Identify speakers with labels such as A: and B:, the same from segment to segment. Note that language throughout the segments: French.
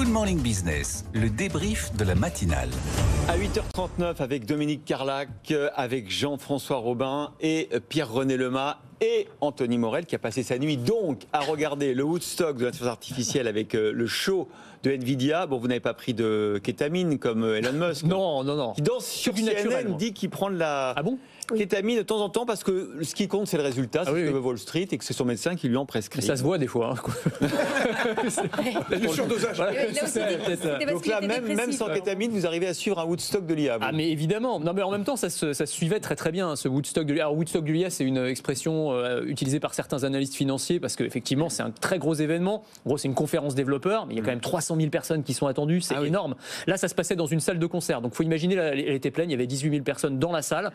A: Good Morning Business, le débrief de la matinale.
B: À 8h39 avec Dominique Carlac, avec Jean-François Robin et Pierre-René Lemas et Anthony Morel qui a passé sa nuit donc à regarder le Woodstock de l'intelligence artificielle avec le show de Nvidia. Bon, vous n'avez pas pris de kétamine comme Elon Musk.
C: Non.
B: Qui danse sur CNN, dit qu'il prend de la kétamine de temps en temps parce que ce qui compte c'est le résultat, c'est ce que veut Wall Street et que c'est son médecin qui lui en prescrit.
C: Mais ça se voit des fois.
D: Le surdosage.
B: Donc là, même sans kétamine, vous arrivez à suivre un Woodstock de l'IA.
C: Ah mais évidemment. Non mais en même temps, ça se suivait très bien ce Woodstock de l'IA. Alors Woodstock de l'IA, c'est une expression utilisée par certains analystes financiers parce qu'effectivement, c'est un très gros événement. En gros, c'est une conférence développeurs, mais il y a quand même 300 000 personnes qui sont attendues. C'est énorme. Là, ça se passait dans une salle de concert. Donc, il faut imaginer, elle était pleine. Il y avait 18 000 personnes dans la salle.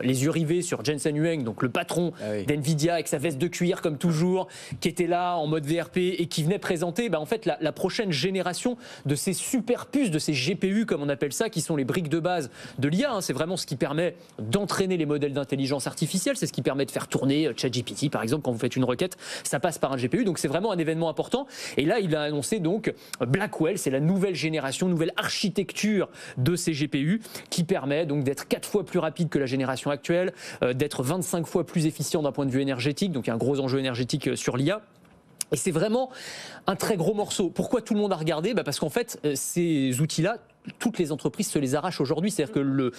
C: Les yeux rivés sur Jensen Huang, donc le patron d'Nvidia, avec sa veste de cuir comme toujours, qui était là en mode VRP et qui venait présenter en fait la prochaine génération de ces super puces, de ces GPU comme on appelle ça, qui sont les briques de base de l'IA. C'est vraiment ce qui permet d'entraîner les modèles d'intelligence artificielle. C'est ce qui permet de faire tourner ChatGPT, par exemple, quand vous faites une requête, ça passe par un GPU. Donc c'est vraiment un événement important. Et là, il a annoncé donc Blackwell, c'est la nouvelle génération, nouvelle architecture de ces GPU qui permet donc d'être 4 fois plus rapide que la génération actuelle, d'être 25 fois plus efficient d'un point de vue énergétique. Donc il y a un gros enjeu énergétique sur l'IA. Et c'est vraiment un très gros morceau. Pourquoi tout le monde a regardé ? Parce qu'en fait, ces outils-là, toutes les entreprises se les arrachent aujourd'hui. C'est-à-dire que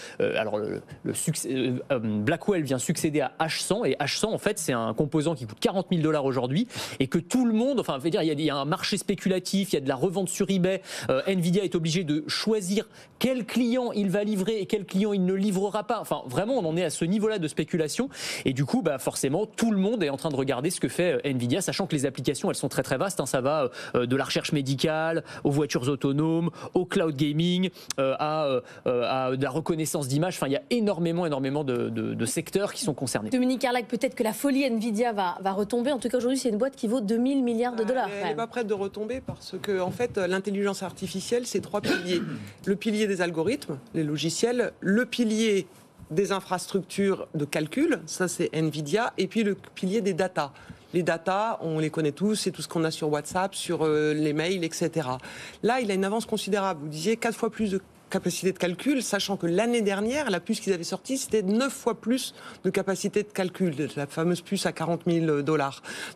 C: Blackwell vient succéder à H100 et H100 en fait c'est un composant qui coûte $40 000 aujourd'hui et que tout le monde, enfin, veut dire, il y a un marché spéculatif, il y a de la revente sur eBay. Nvidia est obligé de choisir quel client il va livrer et quel client il ne livrera pas. Enfin, vraiment, on en est à ce niveau-là de spéculation et du coup, forcément, tout le monde est en train de regarder ce que fait Nvidia, sachant que les applications, elles sont très très vastes. Ça va de la recherche médicale aux voitures autonomes, au cloud gaming. À de la reconnaissance d'images. Enfin, il y a énormément de secteurs qui sont concernés.
E: Dominique Carlac, peut-être que la folie Nvidia va retomber. En tout cas, aujourd'hui, c'est une boîte qui vaut 2000 milliards de dollars.
D: Elle n'est pas prête de retomber parce que, en fait, l'intelligence artificielle, c'est 3 piliers. Le pilier des algorithmes, les logiciels, le pilier des infrastructures de calcul, ça c'est Nvidia, et puis le pilier des data. Les datas, on les connaît tous, c'est tout ce qu'on a sur WhatsApp, sur les mails, etc. Là, il a une avance considérable. Vous disiez 4 fois plus de capacité de calcul, sachant que l'année dernière, la puce qu'ils avaient sortie, c'était 9 fois plus de capacité de calcul, la fameuse puce à $40 000.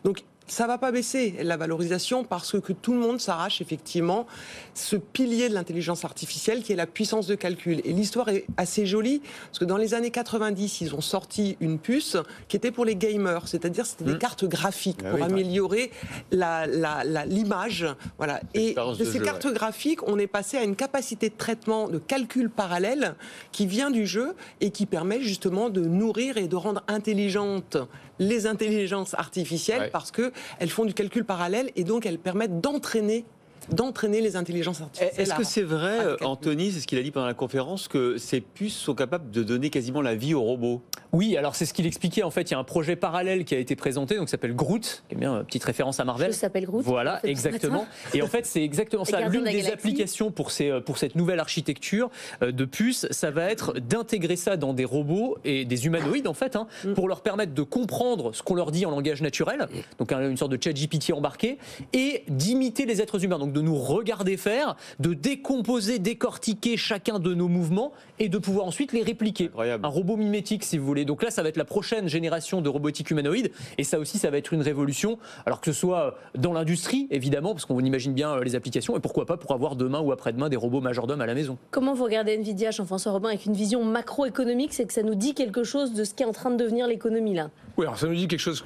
D: Donc, ça ne va pas baisser la valorisation parce que tout le monde s'arrache effectivement ce pilier de l'intelligence artificielle qui est la puissance de calcul. Et l'histoire est assez jolie parce que dans les années 90, ils ont sorti une puce qui était pour les gamers, c'est-à-dire c'était des cartes graphiques pour améliorer l'image. Voilà. Et de ces cartes graphiques, on est passé à une capacité de traitement de calcul parallèle qui vient du jeu et qui permet justement de nourrir et de rendre intelligentes les intelligences artificielles parce qu'elles font du calcul parallèle et donc elles permettent d'entraîner les intelligences artificielles.
B: Est-ce que c'est vrai, Anthony, c'est ce qu'il a dit pendant la conférence, que ces puces sont capables de donner quasiment la vie aux robots ?
C: Oui, alors c'est ce qu'il expliquait. En fait, il y a un projet parallèle qui a été présenté, donc qui s'appelle Groot, qui est bien une petite référence à Marvel.
E: Ça s'appelle Groot.
C: Voilà, exactement. Et en fait, c'est exactement ça. L'une des applications pour cette nouvelle architecture de puces, ça va être d'intégrer ça dans des robots et des humanoïdes, en fait, pour leur permettre de comprendre ce qu'on leur dit en langage naturel, donc une sorte de ChatGPT embarqué, et d'imiter les êtres humains. Donc de nous regarder faire, de décomposer, décortiquer chacun de nos mouvements et de pouvoir ensuite les répliquer. Incroyable. Un robot mimétique, si vous voulez. Donc là, ça va être la prochaine génération de robotique humanoïde et ça aussi, ça va être une révolution. Alors que ce soit dans l'industrie, évidemment, parce qu'on imagine bien les applications et pourquoi pas pour avoir demain ou après-demain des robots majordomes à la maison.
E: Comment vous regardez Nvidia, Jean-François Robin, avec une vision macroéconomique? C'est que ça nous dit quelque chose de ce qui est en train de devenir l'économie là.
F: Oui, alors ça nous dit quelque chose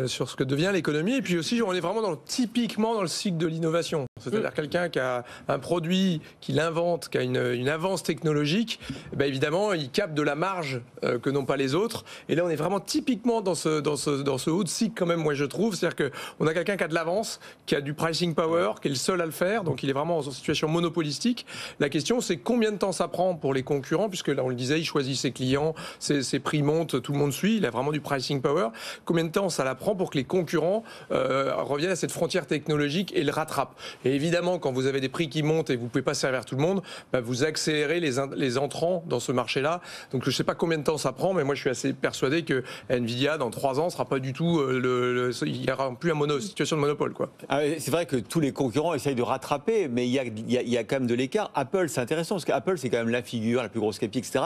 F: sur ce que devient l'économie. Et puis aussi, on est vraiment typiquement dans le cycle de l'innovation. C'est-à-dire quelqu'un qui a un produit, qui l'invente, qui a une avance technologique, évidemment, il capte de la marge que n'ont pas les autres. Et là, on est vraiment typiquement dans ce haut de cycle quand même, moi je trouve. C'est-à-dire qu'on a quelqu'un qui a de l'avance, qui a du pricing power, qui est le seul à le faire. Donc il est vraiment en situation monopolistique. La question, c'est combien de temps ça prend pour les concurrents, puisque là, on le disait, il choisit ses clients, ses prix montent, tout le monde suit. Il a vraiment du pricing power. Combien de temps ça la prend pour que les concurrents reviennent à cette frontière technologique et le rattrapent? Et évidemment, quand vous avez des prix qui montent et vous ne pouvez pas servir tout le monde, vous accélérez les entrants dans ce marché-là. Donc je ne sais pas combien de temps ça prend, mais moi je suis assez persuadé que Nvidia, dans 3 ans, sera pas du tout il n'y aura plus une situation de monopole, quoi.
B: C'est vrai que tous les concurrents essayent de rattraper, mais il y a quand même de l'écart. Apple, c'est intéressant, parce qu'Apple, c'est quand même la figure, la plus grosse capi, etc.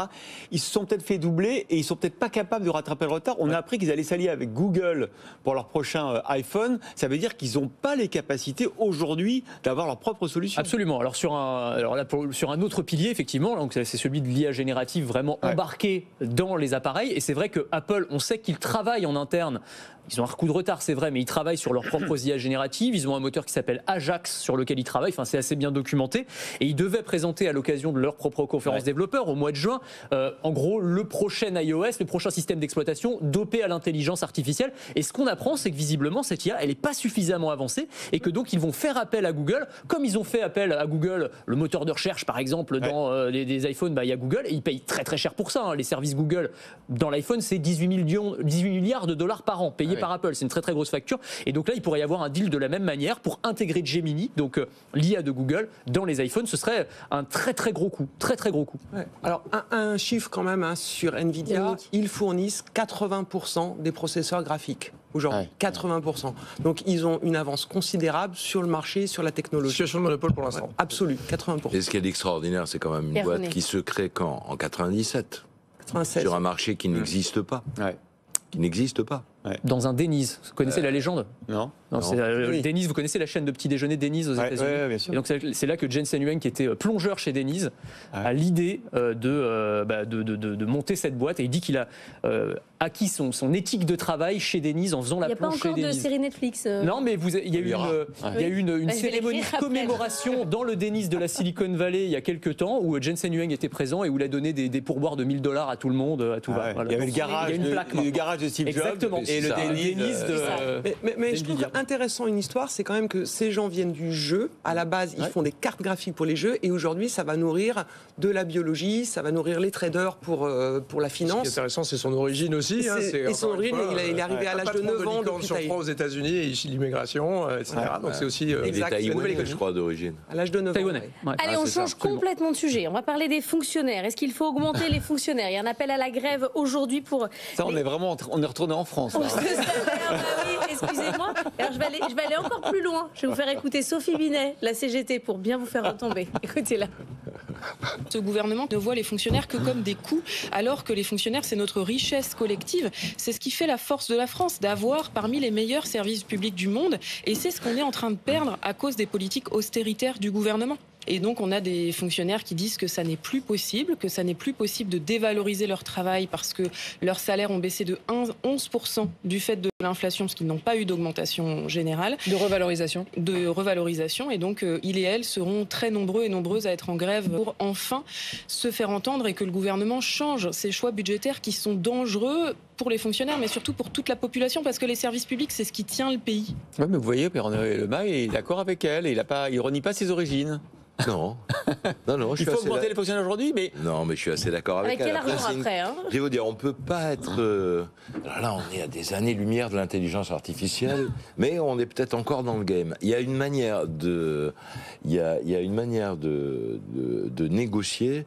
B: Ils se sont peut-être fait doubler et ils sont peut-être pas capables de rattraper le retard. On a appris qu'ils allaient s'allier avec Google pour leur prochain iPhone. Ça veut dire qu'ils n'ont pas les capacités aujourd'hui d'avoir leur propre solution.
C: Absolument. Alors sur un autre pilier, effectivement, donc c'est celui de l'IA générative vraiment embarqué dans les appareils. Et c'est vrai que Apple, on sait qu'ils travaillent en interne. Ils ont un coup de retard, c'est vrai, mais ils travaillent sur leurs propres IA génératives. Ils ont un moteur qui s'appelle Ajax sur lequel ils travaillent. Enfin, c'est assez bien documenté. Et ils devaient présenter à l'occasion de leur propre conférence développeur au mois de juin, en gros, le prochain iOS, le prochain système d'exploitation dopé à l'intelligence artificielle. Et ce qu'on apprend, c'est que visiblement, cette IA, elle n'est pas suffisamment avancée et que donc ils vont faire appel à Google, comme ils ont fait appel à Google, le moteur de recherche, par exemple, dans les iPhones, il y a Google, et ils payent très très cher pour ça. Hein. Les services Google dans l'iPhone, c'est 18 milliards de dollars par an payés par Apple. C'est une très très grosse facture. Et donc là, il pourrait y avoir un deal de la même manière pour intégrer Gemini, donc l'IA de Google, dans les iPhones. Ce serait un très très gros coup. Très très gros coup.
D: Ouais. Alors, un chiffre quand même sur Nvidia, ils fournissent 80% des processeurs graphiques. Aujourd'hui, 80%. Donc, ils ont une avance considérable sur le marché, sur la technologie.
F: Situation de monopole pour l'instant.
D: Absolue, 80%.
G: Et ce qui est extraordinaire, c'est quand même une boîte qui se crée quand ? En 97.
D: 96.
G: Sur un marché qui n'existe pas. Qui n'existe pas.
C: Dans un Denny's. Vous connaissez la légende ?
B: Non.
C: C'est Denny's, vous connaissez la chaîne de petit déjeuner Denny's aux États-Unis.
B: Bien sûr.
C: Et donc c'est là que Jensen Huang, qui était plongeur chez Denny's, a l'idée de monter cette boîte. Et il dit qu'il a acquis son éthique de travail chez Denny's en faisant la plonge chez Denny's.
E: Il n'y a pas encore de série Netflix.
C: Non, mais il y a eu une cérémonie de
E: l'écrire
C: commémoration dans le Denny's de la Silicon Valley il y a quelques temps où Jensen Huang était présent et où il a donné des pourboires de $1000 à tout le monde, à tout va.
B: Il y avait le garage de Steve Jobs.
C: Exactement.
B: Et le Denny's
C: de...
D: Mais je trouve intéressant une histoire, c'est quand même que ces gens viennent du jeu. À la base, ils font des cartes graphiques pour les jeux, et aujourd'hui, ça va nourrir de la biologie, ça va nourrir les traders pour la finance.
F: Ce qui est intéressant, c'est son origine aussi.
D: Et son origine, il est arrivé à l'âge de 9 ans.
F: Sur 3 aux États-Unis, et ici l'immigration, etc. Donc c'est aussi.
G: Il est taïwanais, je crois, d'origine.
D: À l'âge de 9 ans.
E: Allez, on change complètement de sujet. On va parler des fonctionnaires. Est-ce qu'il faut augmenter les fonctionnaires ? Il y a un appel à la grève aujourd'hui pour.
B: Ça, on est retourné en France.
E: Oui, excusez-moi. Alors je vais aller encore plus loin. Je vais vous faire écouter Sophie Binet, la CGT, pour bien vous faire retomber. Écoutez-la.
H: Ce gouvernement ne voit les fonctionnaires que comme des coûts, alors que les fonctionnaires, c'est notre richesse collective. C'est ce qui fait la force de la France, d'avoir parmi les meilleurs services publics du monde. Et c'est ce qu'on est en train de perdre à cause des politiques austéritaires du gouvernement. Et donc on a des fonctionnaires qui disent que ça n'est plus possible, de dévaloriser leur travail parce que leurs salaires ont baissé de 11% du fait de l'inflation, parce qu'ils n'ont pas eu d'augmentation générale.
I: De revalorisation.
H: Et donc ils et elles seront très nombreux et nombreuses à être en grève pour enfin se faire entendre et que le gouvernement change ses choix budgétaires qui sont dangereux pour les fonctionnaires, mais surtout pour toute la population, parce que les services publics, c'est ce qui tient le pays.
B: Oui, mais vous voyez, Pierre-René Lemay est d'accord avec elle, et il renie pas ses origines.
G: Non,
B: il faut augmenter les fonctionnaires aujourd'hui, mais...
G: Non, mais je suis assez d'accord avec elle.
E: Avec quel argent après
G: Je vais vous dire, on ne peut pas être... Alors là, on est à des années-lumière de l'intelligence artificielle, mais on est peut-être encore dans le game. Il y a une manière de négocier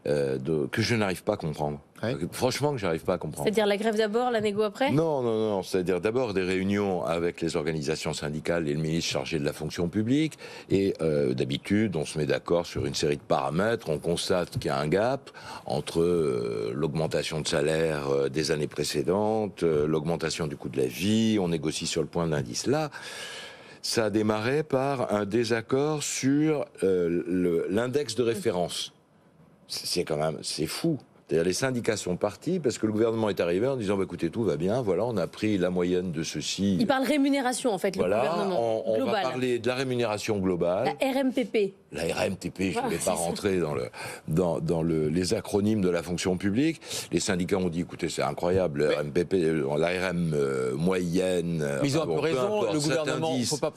G: que je n'arrive pas à comprendre. Franchement, que j'arrive pas à comprendre.
E: C'est-à-dire la grève d'abord, la négo après ?
G: Non. C'est-à-dire d'abord des réunions avec les organisations syndicales et le ministre chargé de la fonction publique. Et d'habitude, on se met d'accord sur une série de paramètres. On constate qu'il y a un gap entre l'augmentation de salaire des années précédentes, l'augmentation du coût de la vie. On négocie sur le point d'indice. Là, ça a démarré par un désaccord sur l'index de référence. C'est fou. C'est-à-dire les syndicats sont partis parce que le gouvernement est arrivé en disant écoutez, tout va bien, voilà, on a pris la moyenne de ceci.
E: Il parle rémunération en fait, le gouvernement.
G: On va parler de la rémunération globale.
E: La RMPP.
G: La RMTP, je ne vais pas rentrer dans les acronymes de la fonction publique. Les syndicats ont dit écoutez, c'est incroyable, la RMPP, la RM moyenne.
B: Mais ils ont un peu raison, le gouvernement.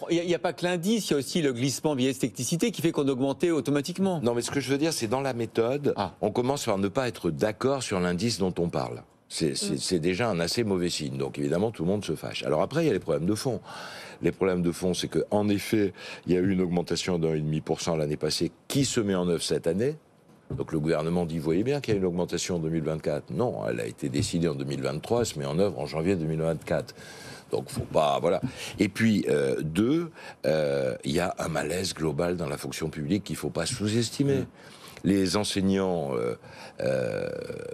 B: Il n'y a pas que l'indice, il y a aussi le glissement vieillesse technicité qui fait qu'on augmentait automatiquement.
G: Non, mais ce que je veux dire, c'est dans la méthode, on commence par ne pas être d'accord sur l'indice dont on parle. C'est déjà un assez mauvais signe. Donc évidemment, tout le monde se fâche. Alors après, il y a les problèmes de fond. Les problèmes de fond, c'est qu'en effet, il y a eu une augmentation d'1,5% l'année passée qui se met en œuvre cette année. Donc le gouvernement dit, vous voyez bien qu'il y a une augmentation en 2024. Non, elle a été décidée en 2023, elle se met en œuvre en janvier 2024. Donc faut pas, voilà. Et puis deux, il y a un malaise global dans la fonction publique qu'il faut pas sous-estimer. Les enseignants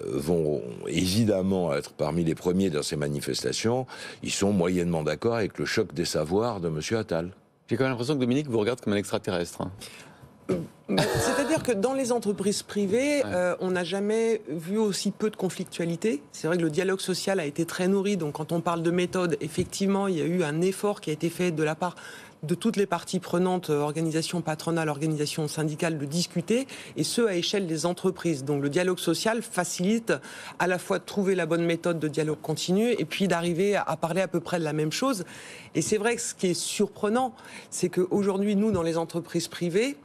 G: vont évidemment être parmi les premiers dans ces manifestations. Ils sont moyennement d'accord avec le choc des savoirs de M. Attal.
B: J'ai quand même l'impression que Dominique vous regarde comme un extraterrestre.
D: C'est-à-dire que dans les entreprises privées, on n'a jamais vu aussi peu de conflictualité. C'est vrai que le dialogue social a été très nourri. Donc quand on parle de méthode, effectivement, il y a eu un effort qui a été fait de la part de toutes les parties prenantes, organisations patronales, organisations syndicales, de discuter, et ce, à échelle des entreprises. Donc le dialogue social facilite à la fois de trouver la bonne méthode de dialogue continu, et puis d'arriver à parler à peu près de la même chose. Et c'est vrai que ce qui est surprenant, c'est qu'aujourd'hui, nous, dans les entreprises privées,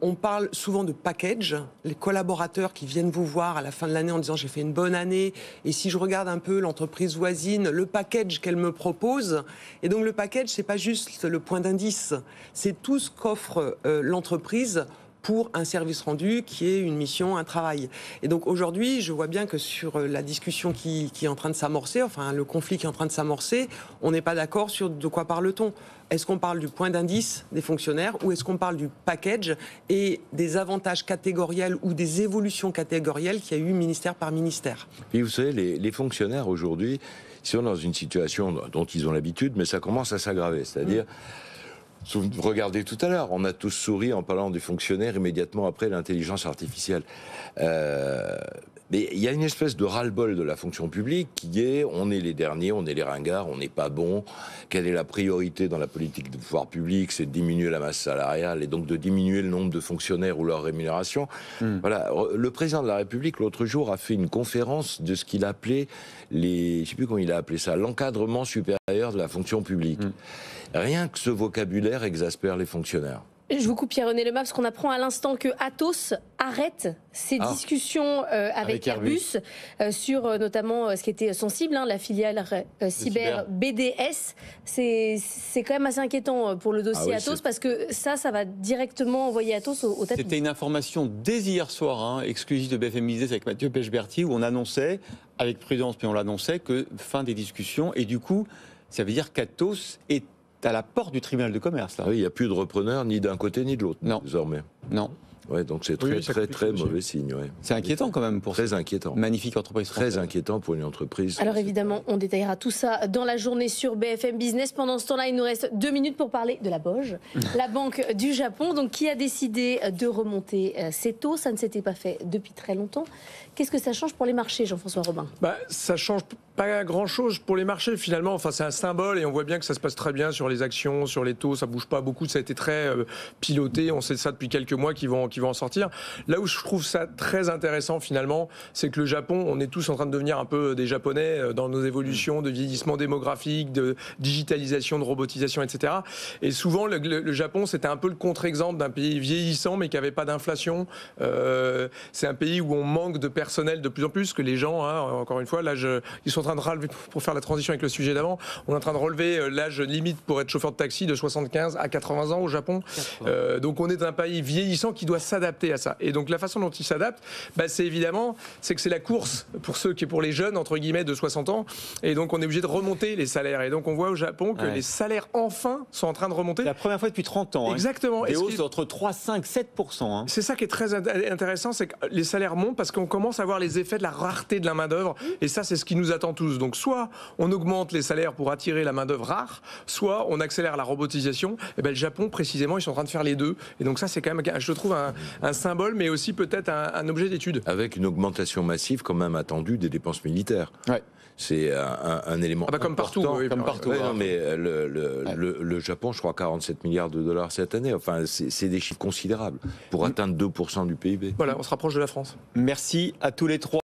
D: on parle souvent de package, les collaborateurs qui viennent vous voir à la fin de l'année en disant j'ai fait une bonne année, et si je regarde un peu l'entreprise voisine, le package qu'elle me propose, et donc le package c'est pas juste le point d'indice, c'est tout ce qu'offre l'entreprise pour un service rendu qui est une mission, un travail. Et donc aujourd'hui, je vois bien que sur la discussion qui est en train de s'amorcer, enfin le conflit qui est en train de s'amorcer, on n'est pas d'accord sur de quoi parle-t-on. Est-ce qu'on parle du point d'indice des fonctionnaires ou est-ce qu'on parle du package et des avantages catégoriels ou des évolutions catégorielles qu'il y a eu ministère par ministère?
G: Puis vous savez, les fonctionnaires aujourd'hui sont dans une situation dont ils ont l'habitude, mais ça commence à s'aggraver. C'est-à-dire, regardez tout à l'heure, on a tous souri en parlant des fonctionnaires immédiatement après l'intelligence artificielle. Mais il y a une espèce de ras-le-bol de la fonction publique qui est, on est les derniers, on est les ringards, on n'est pas bon. Quelle est la priorité dans la politique de pouvoir public? C'est de diminuer la masse salariale et donc de diminuer le nombre de fonctionnaires ou leur rémunération. Voilà. Le président de la République, l'autre jour, a fait une conférence de ce qu'il appelait je sais plus comment il a appelé ça, l'encadrement supérieur de la fonction publique. Rien que ce vocabulaire exaspère les fonctionnaires.
E: Je vous coupe Pierre-René Lemar parce qu'on apprend à l'instant que Atos arrête ses discussions avec Airbus sur notamment ce qui était sensible, la filiale cyber BDS. C'est quand même assez inquiétant pour le dossier Atos parce que ça va directement envoyer Atos au tapis.
B: C'était une information dès hier soir, exclusive de BFM Business avec Mathieu Pechberti, où on annonçait, avec prudence, mais on l'annonçait, que fin des discussions. Et du coup, ça veut dire qu'Atos est à la porte du tribunal de commerce. Là.
G: Oui, il n'y a plus de repreneur ni d'un côté ni de l'autre désormais.
B: Non.
G: Ouais, donc c'est très mauvais signe. Ouais.
B: C'est inquiétant quand même pour
G: très inquiétant.
B: Magnifique entreprise française.
G: Très inquiétant pour une entreprise.
E: Alors évidemment, on détaillera tout ça dans la journée sur BFM Business. Pendant ce temps-là, il nous reste 2 minutes pour parler de la BOJ, la banque du Japon, donc qui a décidé de remonter ses taux. Ça ne s'était pas fait depuis très longtemps. Qu'est-ce que ça change pour les marchés, Jean-François Robin?
F: Ça change pas grand-chose pour les marchés finalement. Enfin, c'est un symbole et on voit bien que ça se passe très bien sur les actions, sur les taux. Ça bouge pas beaucoup. Ça a été très piloté. On sait ça depuis quelques mois qu'ils vont en sortir. Là où je trouve ça très intéressant finalement, c'est que le Japon, on est tous en train de devenir un peu des Japonais dans nos évolutions de vieillissement démographique, de digitalisation, de robotisation, etc. Et souvent, le Japon, c'était un peu le contre-exemple d'un pays vieillissant mais qui n'avait pas d'inflation. C'est un pays où on manque de personnel de plus en plus, que les gens, encore une fois, l'âge, ils sont en train de relever, pour faire la transition avec le sujet d'avant, on est en train de relever l'âge limite pour être chauffeur de taxi de 75 à 80 ans au Japon. Donc on est un pays vieillissant qui doit s'adapter à ça. Et donc la façon dont il s'adapte, c'est que c'est la course pour les jeunes, entre guillemets, de 60 ans. Et donc on est obligé de remonter les salaires. Et donc on voit au Japon que les salaires, enfin, sont en train de remonter.
B: C'est la première fois depuis 30 ans.
F: Exactement.
B: Des hausses entre 3, 5, 7%.
F: C'est ça qui est très intéressant, c'est que les salaires montent parce qu'on commence à voir les effets de la rareté de la main-d'œuvre. Et ça, c'est ce qui nous attend tous. Donc soit on augmente les salaires pour attirer la main-d'œuvre rare, soit on accélère la robotisation. Et le Japon, précisément, ils sont en train de faire les deux. Et donc ça, c'est quand même, je trouve, un symbole, mais aussi peut-être un objet d'étude.
G: Avec une augmentation massive quand même attendue des dépenses militaires. Ouais. C'est un élément
F: comme partout.
B: Comme partout.
G: Non, mais le Japon, je crois, 47 milliards de dollars cette année. Enfin, c'est des chiffres considérables pour atteindre 2% du PIB.
F: Voilà, on se rapproche de la France.
B: Merci à tous les trois.